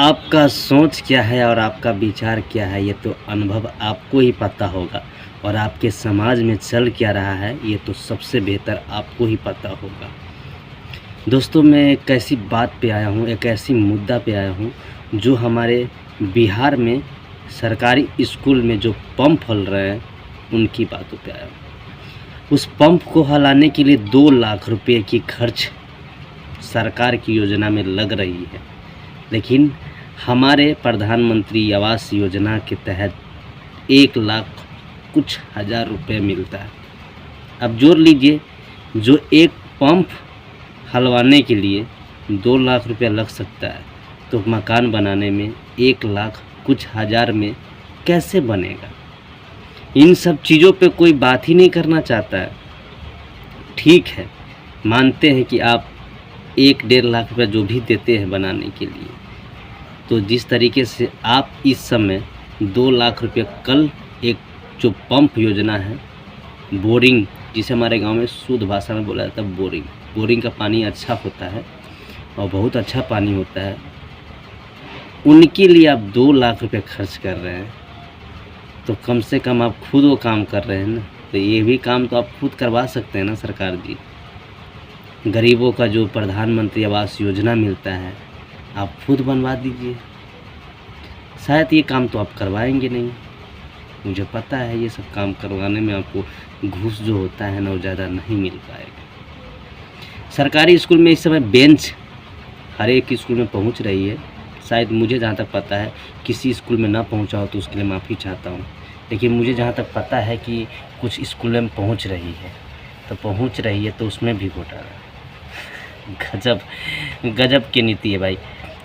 आपका सोच क्या है और आपका विचार क्या है, ये तो अनुभव आपको ही पता होगा। और आपके समाज में चल क्या रहा है, ये तो सबसे बेहतर आपको ही पता होगा। दोस्तों, मैं एक ऐसी बात पे आया हूँ, एक ऐसी मुद्दा पे आया हूँ जो हमारे बिहार में सरकारी स्कूल में जो पंप हल रहे हैं, उनकी बातों पे आया हूँ। उस पंप को हलाने के लिए 2 लाख रुपए की खर्च सरकार की योजना में लग रही है, लेकिन हमारे प्रधानमंत्री आवास योजना के तहत 1 लाख कुछ हज़ार रुपये मिलता है। अब जोड़ लीजिए, जो एक पंप हलवाने के लिए 2 लाख रुपया लग सकता है, तो मकान बनाने में 1 लाख कुछ हज़ार में कैसे बनेगा? इन सब चीज़ों पे कोई बात ही नहीं करना चाहता है। ठीक है, मानते हैं कि आप 1-1.5 लाख रुपया जो भी देते हैं बनाने के लिए, तो जिस तरीके से आप इस समय 2 लाख रुपये, कल एक जो पंप योजना है, बोरिंग जिसे हमारे गांव में शुद्ध भाषा में बोला जाता है बोरिंग का पानी अच्छा होता है और बहुत अच्छा पानी होता है, उनके लिए आप 2 लाख रुपये खर्च कर रहे हैं। तो कम से कम आप खुद वो काम कर रहे हैं ना, तो ये भी काम तो आप खुद करवा सकते हैं ना सरकार जी। गरीबों का जो प्रधानमंत्री आवास योजना मिलता है, आप खुद बनवा दीजिए। शायद ये काम तो आप करवाएंगे नहीं, मुझे पता है। ये सब काम करवाने में आपको घूस जो होता है ना, वो ज़्यादा नहीं मिल पाएगा। सरकारी स्कूल में इस समय बेंच हर एक स्कूल में पहुंच रही है। शायद मुझे जहाँ तक पता है, किसी स्कूल में ना पहुंचा हो तो उसके लिए माफ़ी चाहता हूँ, लेकिन मुझे जहाँ तक पता है कि कुछ स्कूल में पहुँच रही है, तो पहुँच रही है तो उसमें भी घोटाला। गजब की नीति है भाई,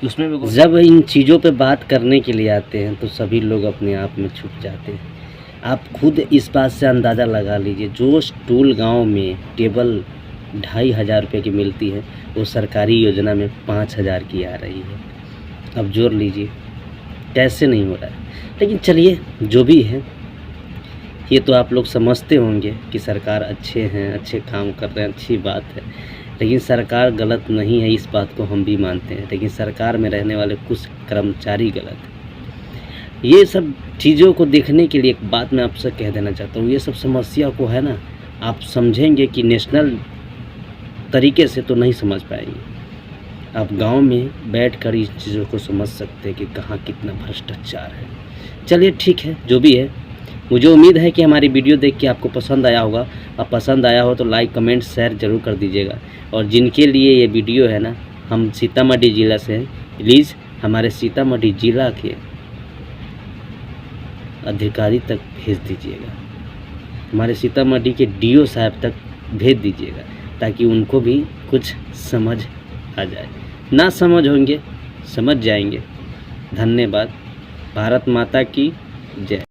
उसमें भी। जब इन चीज़ों पे बात करने के लिए आते हैं तो सभी लोग अपने आप में छुप जाते हैं। आप खुद इस बात से अंदाज़ा लगा लीजिए, जो स्टूल गांव में टेबल 2,500 रुपये की मिलती है, वो सरकारी योजना में 5,000 की आ रही है। अब जोड़ लीजिए कैसे नहीं हो रहा है। लेकिन चलिए, जो भी है, ये तो आप लोग समझते होंगे कि सरकार अच्छे हैं, अच्छे काम कर रहे हैं, अच्छी बात है। लेकिन सरकार गलत नहीं है, इस बात को हम भी मानते हैं, लेकिन सरकार में रहने वाले कुछ कर्मचारी गलत हैं। ये सब चीज़ों को देखने के लिए एक बात मैं आपसे कह देना चाहता हूँ, ये सब समस्या को है ना, आप समझेंगे कि नेशनल तरीके से तो नहीं समझ पाएंगे। आप गांव में बैठकर इस चीज़ों को समझ सकते हैं कि कहाँ कितना भ्रष्टाचार है। चलिए ठीक है, जो भी है, मुझे उम्मीद है कि हमारी वीडियो देख के आपको पसंद आया होगा। अब पसंद आया हो तो लाइक, कमेंट, शेयर ज़रूर कर दीजिएगा। और जिनके लिए ये वीडियो है ना, हम सीतामढ़ी ज़िला से हैं, प्लीज़ हमारे सीतामढ़ी ज़िला के अधिकारी तक भेज दीजिएगा, हमारे सीतामढ़ी के डीओ साहब तक भेज दीजिएगा, ताकि उनको भी कुछ समझ आ जाए। ना समझ होंगे, समझ जाएंगे। धन्यवाद। भारत माता की जय।